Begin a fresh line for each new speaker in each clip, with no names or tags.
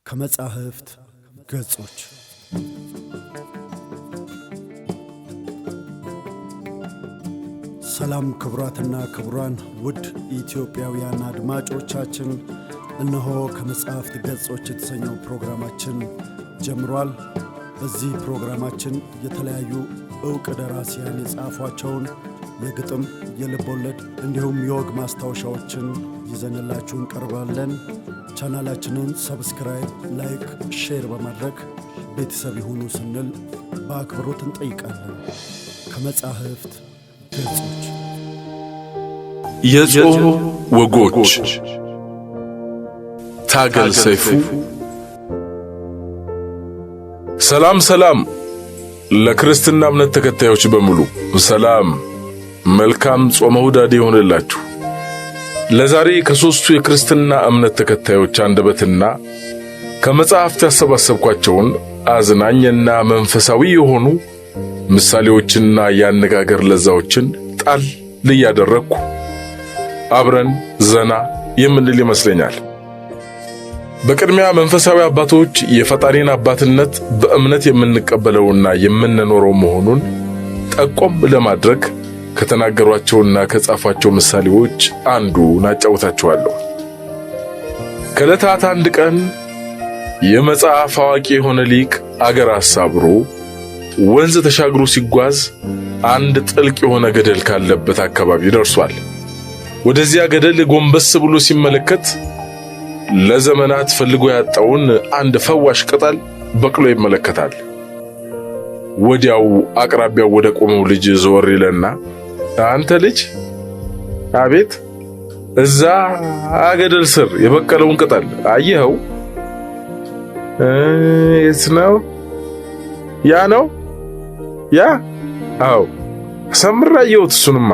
ከመጻሕፍት ገጾች ሰላም ክቡራትና ክቡራን ውድ ኢትዮጵያውያን አድማጮቻችን፣ እነሆ ከመጻሕፍት ገጾች የተሰኘው ፕሮግራማችን ጀምሯል። በዚህ ፕሮግራማችን የተለያዩ ዕውቅ ደራሲያን የጻፏቸውን የግጥም፣ የልቦለድ እንዲሁም የወግ ማስታወሻዎችን ይዘንላችሁ እንቀርባለን። ቻናላችንን ሰብስክራይብ፣ ላይክ፣ ሼር በማድረግ ቤተሰብ ይሁኑ ስንል በአክብሮት እንጠይቃለን። ከመጻሕፍት ገጾች
የጾም ወጎች ታገል ሰይፉ። ሰላም ለክርስትና እምነት ተከታዮች በሙሉ ሰላም፣ መልካም ጾመ ሁዳዴ ይሆንላችሁ። ለዛሬ ከሦስቱ የክርስትና እምነት ተከታዮች አንደበትና ከመጽሐፍት ያሰባሰብኳቸውን አዝናኝና መንፈሳዊ የሆኑ ምሳሌዎችና የአነጋገር ለዛዎችን ጣል እያደረግኩ አብረን ዘና የምንል ይመስለኛል። በቅድሚያ መንፈሳዊ አባቶች የፈጣሪን አባትነት በእምነት የምንቀበለውና የምንኖረው መሆኑን ጠቆም ለማድረግ ከተናገሯቸውና ከጻፏቸው ምሳሌዎች አንዱን አጫውታችኋለሁ። ከዕለታት አንድ ቀን የመጽሐፍ አዋቂ የሆነ ሊቅ አገር አሳብሮ ወንዝ ተሻግሮ ሲጓዝ አንድ ጥልቅ የሆነ ገደል ካለበት አካባቢ ደርሷል። ወደዚያ ገደል ጎንበስ ብሎ ሲመለከት ለዘመናት ፈልጎ ያጣውን አንድ ፈዋሽ ቅጠል በቅሎ ይመለከታል። ወዲያው አቅራቢያው ወደ ቆመው ልጅ ዘወር ይለና አንተ ልጅ፣ አቤት፣ እዛ ገደል ስር የበቀለውን ቅጠል አየኸው? የት ነው? ያ ነው? ያ? አዎ፣ ሰምራ አየሁት። እሱንማ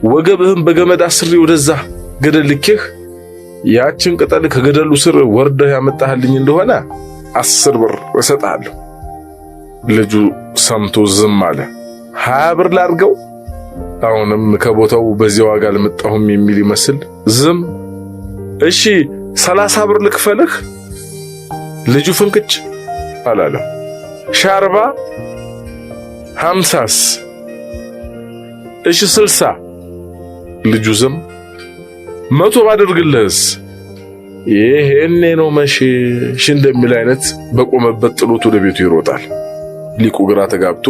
ወገብህን በገመድ አስሬ ወደዛ ገደል ልኬህ ያችን ቅጠል ከገደሉ ስር ወርደህ ያመጣህልኝ እንደሆነ 10 ብር እሰጥሃለሁ። ልጁ ሰምቶ ዝም አለ። 20 ብር ላድርገው? አሁንም ከቦታው በዚያ ዋጋ አልመጣሁም የሚል ይመስል ዝም። እሺ 30 ብር ልክፈልህ? ልጁ ፍንክች አላለም። 40፣ 50ስ? እሺ 60። ልጁ ዝም። 100 ባደርግልህስ? ይሄኔ ነው መሽሽ እንደሚል አይነት በቆመበት ጥሎት ወደ ቤቱ ይሮጣል። ሊቁ ግራ ተጋብቶ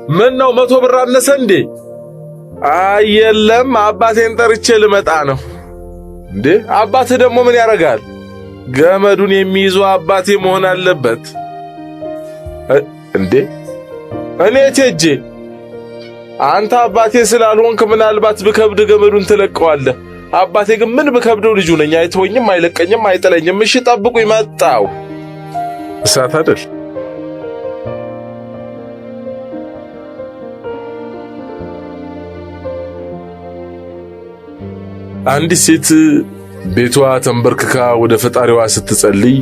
ምን ነው 100 ብር አነሰ እንዴ? አየለም አባቴን ጠርቼ ልመጣ ነው። እንዴ አባትህ ደግሞ ምን ያረጋል? ገመዱን የሚይዘው አባቴ መሆን አለበት። እንዴ እኔ ቴጄ አንተ አባቴ ስላልሆንክ ምናልባት ብከብድ ገመዱን ትለቀዋለህ። አባቴ ግን ምን ብከብደው ልጁ ነኝ። አይተወኝም፣ አይለቀኝም፣ አይጥለኝም። እሺ ጠብቁኝ፣ መጣው። እሳት አይደል? አንዲት ሴት ቤቷ ተንበርክካ ወደ ፈጣሪዋ ስትጸልይ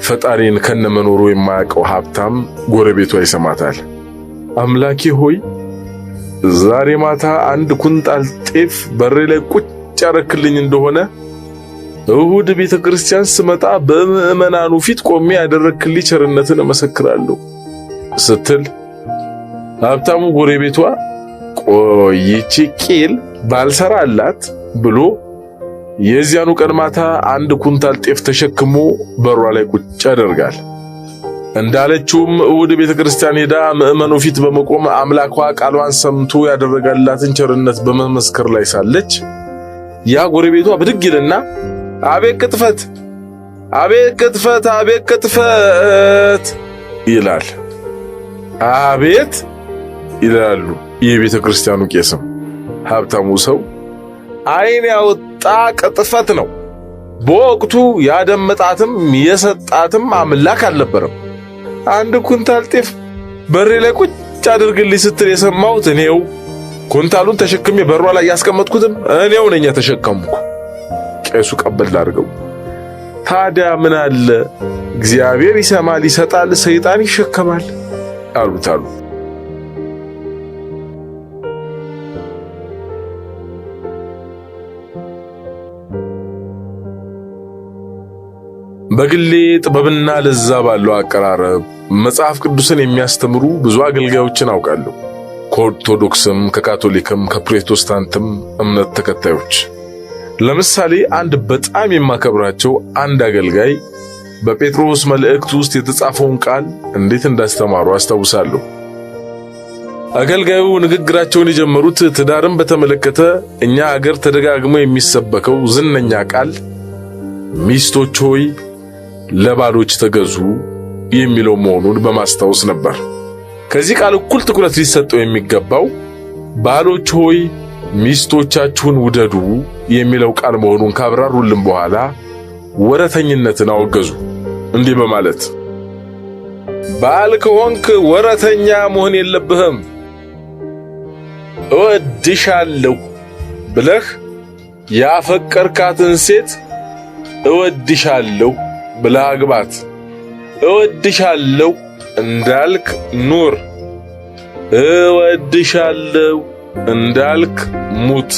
ፈጣሪን ከነመኖሩ የማያውቀው ሀብታም ጎረቤቷ ይሰማታል። አምላኬ ሆይ ዛሬ ማታ 1 ኩንጣል ጤፍ በሬ ላይ ቁጭ ያረክልኝ እንደሆነ እሁድ ቤተክርስቲያን ስመጣ በምዕመናኑ ፊት ቆሜ ያደረክልኝ ቸርነትን እመሰክራለሁ ስትል ሀብታሙ ጎረቤቷ ቆይቺ ቂል ባልሰራላት ብሎ የዚያኑ ቀን ማታ 1 ኩንታል ጤፍ ተሸክሞ በሯ ላይ ቁጭ ያደርጋል። እንዳለችውም እሁድ ቤተክርስቲያን ሄዳ ምዕመኑ ፊት በመቆም አምላኳ ቃሏን ሰምቶ ያደረጋላትን ቸርነት በመመስከር ላይ ሳለች ያ ጎረቤቷ ብድግ ይልና አቤት ቅጥፈት፣ አቤት ቅጥፈት፣ አቤት ቅጥፈት ይላል። አቤት ይላሉ የቤተ ክርስቲያኑ ቄስም። ሀብታሙ ሰው ዓይን ያወጣ ቅጥፈት ነው። በወቅቱ ያደመጣትም የሰጣትም አምላክ አልነበረም። 1 ኩንታል ጤፍ በሬ ላይ ቁጭ አድርግልኝ ስትል የሰማሁት እኔው፣ ኩንታሉን ተሸክሜ በሯ ላይ ያስቀመጥኩትም እኔው ነኝ ተሸከምኩ። ቄሱ ቀበል አድርገው ታዲያ ምን አለ እግዚአብሔር ይሰማል፣ ይሰጣል፣ ሰይጣን ይሸከማል አሉት። በግሌ ጥበብና ለዛ ባለው አቀራረብ መጽሐፍ ቅዱስን የሚያስተምሩ ብዙ አገልጋዮችን አውቃለሁ። ከኦርቶዶክስም ከካቶሊክም ከፕሮቴስታንትም እምነት ተከታዮች። ለምሳሌ አንድ በጣም የማከብራቸው አንድ አገልጋይ በጴጥሮስ መልእክት ውስጥ የተጻፈውን ቃል እንዴት እንዳስተማሩ አስታውሳለሁ። አገልጋዩ ንግግራቸውን የጀመሩት ትዳርን በተመለከተ እኛ ሀገር ተደጋግሞ የሚሰበከው ዝነኛ ቃል ሚስቶች ሆይ ለባሎች ተገዙ የሚለው መሆኑን በማስታወስ ነበር። ከዚህ ቃል እኩል ትኩረት ሊሰጠው የሚገባው ባሎች ሆይ ሚስቶቻችሁን ውደዱ የሚለው ቃል መሆኑን ካብራሩልን በኋላ ወረተኝነትን አወገዙ። እንዲህ በማለት ባል ከሆንክ ወረተኛ መሆን የለብህም። እወድሻለሁ ብለህ ያፈቀርካትን ሴት እወድሻለሁ ብለህ አግባት። እወድሻለሁ እንዳልክ ኑር። እወድሻለሁ እንዳልክ ሙት።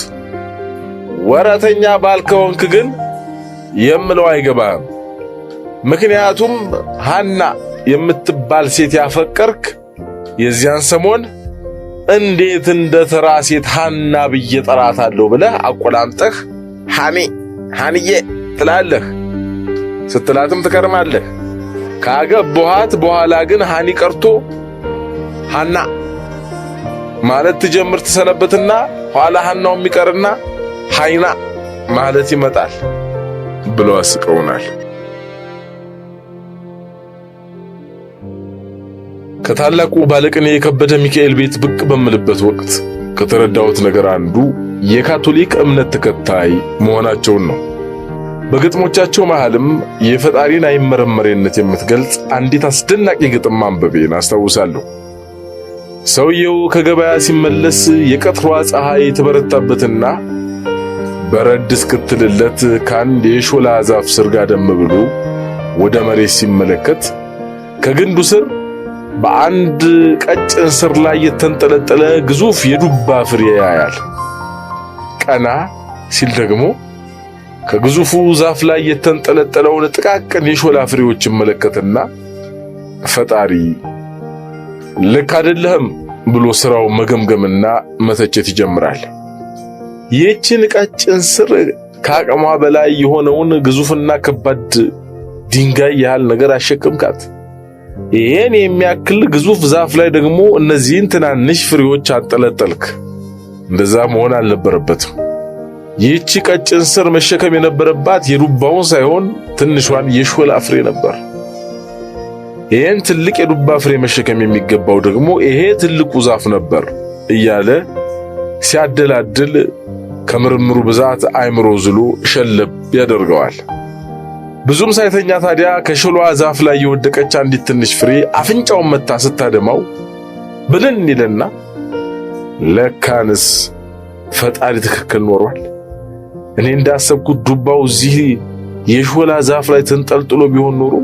ወረተኛ ባል ከሆንክ ግን የምለው አይገባህም። ምክንያቱም ሐና የምትባል ሴት ያፈቀርክ የዚያን ሰሞን እንዴት እንደ ተራ ሴት ሐና ብዬ ጠራታለሁ ብለህ አቆላምጠህ ሐንዬ ትላለህ። ስትላትም ትከርማለህ። ካገባኋት በኋላ ግን ሐኒ ቀርቶ ሐና ማለት ትጀምር ትሰነበትና ኋላ ሐናው የሚቀርና ሐይና ማለት ይመጣል ብለው አስቀውናል። ከታላቁ ባለቅኔ የከበደ ሚካኤል ቤት ብቅ በምልበት ወቅት ከተረዳሁት ነገር አንዱ የካቶሊክ እምነት ተከታይ መሆናቸውን ነው። በግጥሞቻቸው መሃልም የፈጣሪን አይመረመሬነት የምትገልጽ አንዲት አስደናቂ ግጥም ማንበቤን አስታውሳለሁ። ሰውየው ከገበያ ሲመለስ የቀትሯ ፀሐይ የተበረታበትና በረድ እስክትልለት ከአንድ የሾላ ዛፍ ስር ጋደም ብሎ ወደ መሬት ሲመለከት ከግንዱ ስር በአንድ ቀጭን ስር ላይ የተንጠለጠለ ግዙፍ የዱባ ፍሬ ያያል። ቀና ሲል ደግሞ ከግዙፉ ዛፍ ላይ የተንጠለጠለውን ጥቃቅን የሾላ ፍሬዎች ይመለከትና ፈጣሪ ልክ አይደለህም ብሎ ስራው መገምገምና መተቸት ይጀምራል። ይህችን ቀጭን ስር ከአቅሟ በላይ የሆነውን ግዙፍና ከባድ ድንጋይ ያህል ነገር አሸከምካት። ይህን የሚያክል ግዙፍ ዛፍ ላይ ደግሞ እነዚህን ትናንሽ ፍሬዎች አንጠለጠልክ። እንደዛ መሆን አልነበረበትም። ይህች ቀጭን ስር መሸከም የነበረባት የዱባውን ሳይሆን ትንሿን የሾላ ፍሬ ነበር። ይህን ትልቅ የዱባ ፍሬ መሸከም የሚገባው ደግሞ ይሄ ትልቁ ዛፍ ነበር እያለ ሲያደላድል ከምርምሩ ብዛት አይምሮ ዝሎ ሸለብ ያደርገዋል። ብዙም ሳይተኛ ታዲያ ከሾላዋ ዛፍ ላይ የወደቀች አንዲት ትንሽ ፍሬ አፍንጫውን መታ ስታደማው ብልን ይለና ለካንስ ፈጣሪ ትክክል ኖሯል። እኔ እንዳሰብኩት ዱባው እዚህ የሾላ ዛፍ ላይ ተንጠልጥሎ ቢሆን ኖሮ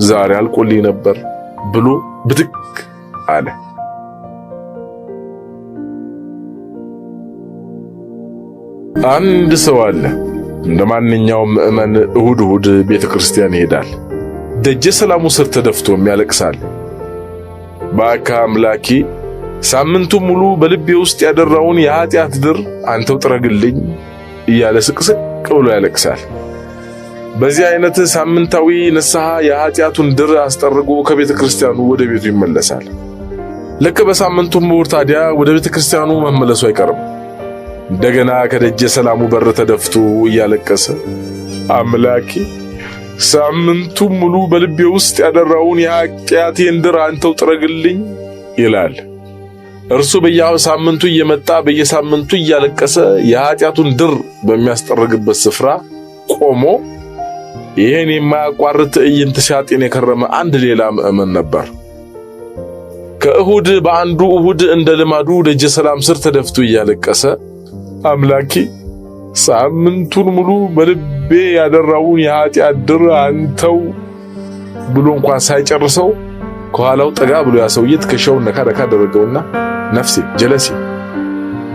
ዛሬ አልቆልኝ ነበር ብሎ ብድግ አለ። አንድ ሰው አለ እንደማንኛውም ምእመን እሁድ እሁድ ቤተክርስቲያን ይሄዳል። ደጀ ሰላሙ ስር ተደፍቶም ያለቅሳል። ባካ አምላኬ ሳምንቱ ሙሉ በልቤ ውስጥ ያደራውን የኃጢአት ድር አንተው ጥረግልኝ እያለ ስቅስቅ ብሎ ያለቅሳል። በዚህ አይነት ሳምንታዊ ንስሐ የኃጢአቱን ድር አስጠርጎ ከቤተክርስቲያኑ ወደ ቤቱ ይመለሳል። ልክ በሳምንቱ እሁድ ታዲያ ወደ ቤተክርስቲያኑ መመለሱ አይቀርም። እንደገና ከደጀ ሰላሙ በር ተደፍቶ እያለቀሰ አምላኬ ሳምንቱ ሙሉ በልቤ ውስጥ ያደራውን የኃጢአቴን ድር አንተው ጥረግልኝ ይላል። እርሱ በየሳምንቱ እየመጣ በየሳምንቱ እያለቀሰ የኃጢአቱን ድር በሚያስጠርግበት ስፍራ ቆሞ ይህን የማያቋርጥ ትዕይንት ሲያጤን የከረመ አንድ ሌላ ምእመን ነበር። ከእሁድ በአንዱ እሁድ እንደ ልማዱ ደጀ ሰላም ስር ተደፍቶ እያለቀሰ አምላኬ ሳምንቱን ሙሉ በልቤ ያደራውን የኃጢአት ድር አንተው ብሎ እንኳን ሳይጨርሰው ከኋላው ጠጋ ብሎ ያሰውዬ ትከሻውን ነካ አደረገውና ነፍሴ ጀለሴ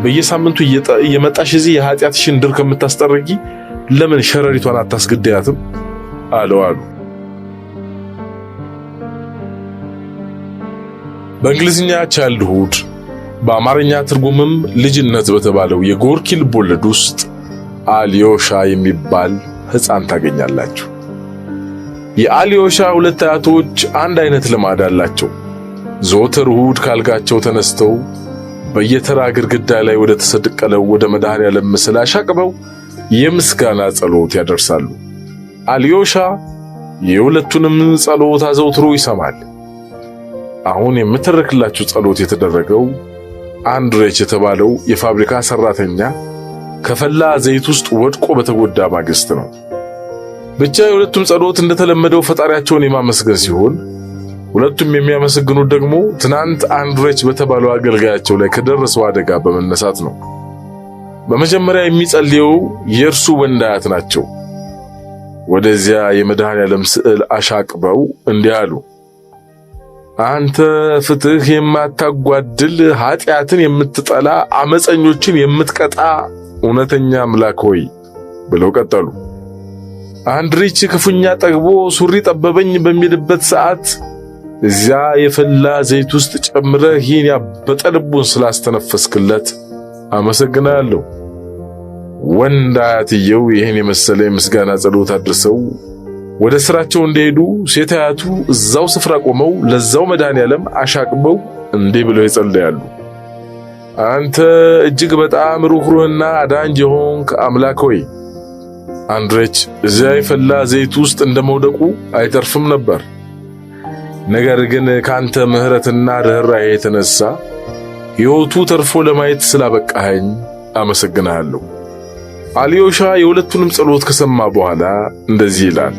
በየሳምንቱ እየመጣሽ እዚህ የኃጢአትሽን ድር ከምታስጠርጊ ለምን ሸረሪቷን አታስገዳያትም አለው። በእንግሊዝኛ ቻይልድሁድ በአማርኛ ትርጉምም ልጅነት በተባለው የጎርኪ ልቦለድ ውስጥ አልዮሻ የሚባል ሕፃን ታገኛላችሁ። የአልዮሻ ሁለት አያቶች አንድ አይነት ልማድ አላቸው። ዘወትር እሑድ ካልጋቸው ተነስተው በየተራ ግድግዳ ላይ ወደ ተሰቀለው ወደ መድኃኔዓለም ምስል አሻቅበው የምስጋና ጸሎት ያደርሳሉ። አልዮሻ የሁለቱንም ጸሎት አዘውትሮ ይሰማል። አሁን የምተረክላችሁ ጸሎት የተደረገው አንድሬች የተባለው የፋብሪካ ሰራተኛ ከፈላ ዘይት ውስጥ ወድቆ በተጎዳ ማግስት ነው። ብቻ የሁለቱም ጸሎት እንደተለመደው ፈጣሪያቸውን የማመስገን ሲሆን ሁለቱም የሚያመሰግኑት ደግሞ ትናንት አንድሬች በተባለው አገልጋያቸው ላይ ከደረሰው አደጋ በመነሳት ነው። በመጀመሪያ የሚጸልየው የእርሱ ወንድ አያት ናቸው። ወደዚያ የመድኃኔዓለም ስዕል አሻቅበው እንዲህ አሉ። አንተ ፍትህ የማታጓድል ኃጢአትን የምትጠላ አመፀኞችን የምትቀጣ እውነተኛ አምላክ ሆይ ብለው ቀጠሉ። አንድሬች ክፉኛ ጠግቦ ሱሪ ጠበበኝ በሚልበት ሰዓት እዚያ የፈላ ዘይት ውስጥ ጨምረህ ይህን ያበጠ ልቡን ስላስተነፈስክለት አመሰግናለሁ። ወንድ አያትየው ይህን የመሰለ የምስጋና ጸሎት አድርሰው ወደ ስራቸው እንደሄዱ ሴት አያቱ እዛው ስፍራ ቆመው ለዛው መድኃኔዓለም አሻቅበው እንዲህ ብለው ይጸልያሉ። አንተ እጅግ በጣም ሩህሩህና አዳኝ የሆንክ አምላክ ሆይ አንድሬች እዚያ የፈላ ዘይት ውስጥ እንደመውደቁ አይተርፍም ነበር። ነገር ግን ካንተ ምሕረትና ርኅራኄ የተነሳ ሕይወቱ ተርፎ ለማየት ስላበቃኸኝ አመሰግንሃለሁ። አልዮሻ የሁለቱንም ጸሎት ከሰማ በኋላ እንደዚህ ይላል።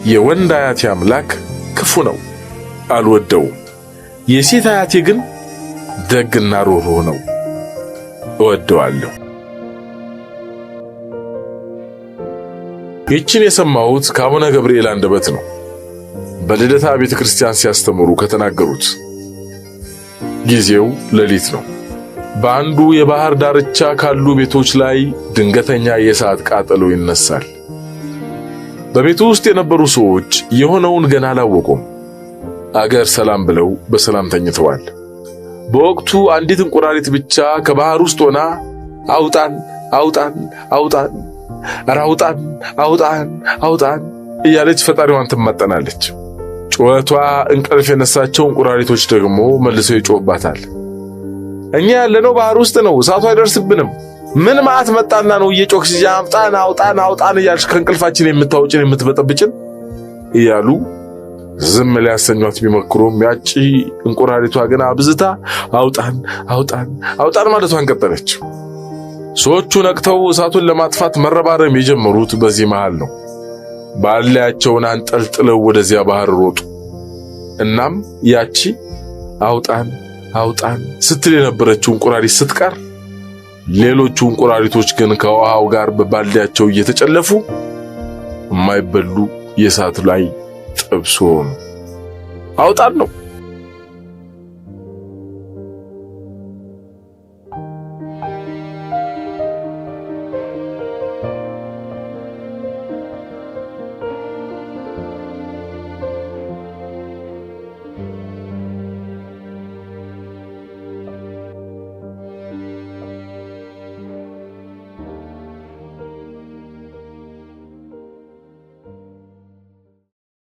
የወንድ አያቴ አምላክ ክፉ ነው፣ አልወደውም። የሴት አያቴ ግን ደግና ሩህሩህ ነው፣ እወደዋለሁ። ይህችን የሰማሁት ከአቡነ ገብርኤል አንደበት ነው። በልደታ ቤተ ክርስቲያን ሲያስተምሩ ከተናገሩት። ጊዜው ሌሊት ነው። በአንዱ የባህር ዳርቻ ካሉ ቤቶች ላይ ድንገተኛ የእሳት ቃጠሎ ይነሳል። በቤቱ ውስጥ የነበሩ ሰዎች የሆነውን ገና አላወቁም። አገር ሰላም ብለው በሰላም ተኝተዋል። በወቅቱ አንዲት እንቁራሪት ብቻ ከባህር ውስጥ ሆና አውጣን አውጣን አውጣን፣ ኧረ አውጣን አውጣን አውጣን እያለች ፈጣሪዋን ትማጠናለች። ጩኸቷ እንቅልፍ የነሳቸው እንቁራሪቶች ደግሞ መልሰው ይጮህባታል። እኛ ያለነው ባህር ውስጥ ነው፣ እሳቱ አይደርስብንም። ምን ማዕት መጣና ነው እየጮክሽ አውጣን አውጣን አውጣን እያልሽ ከእንቅልፋችን የምታወጭን የምትበጠብጭን እያሉ ዝም ሊያሰኟት ቢሞክሩም ያቺ እንቁራሪቷ ግን አብዝታ አውጣን አውጣን አውጣን ማለቷን ቀጠለች። ሰዎቹ ነቅተው እሳቱን ለማጥፋት መረባረም የጀመሩት በዚህ መሃል ነው። ባላያቸውን አንጠልጥለው ወደዚያ ባህር ሮጡ። እናም ያቺ አውጣን አውጣን ስትል የነበረችው እንቁራሪት ስትቀር፣ ሌሎቹ እንቁራሪቶች ግን ከውሃው ጋር በባልዲያቸው እየተጨለፉ የማይበሉ የእሳት ላይ ጥብስ ሆኑ። አውጣን ነው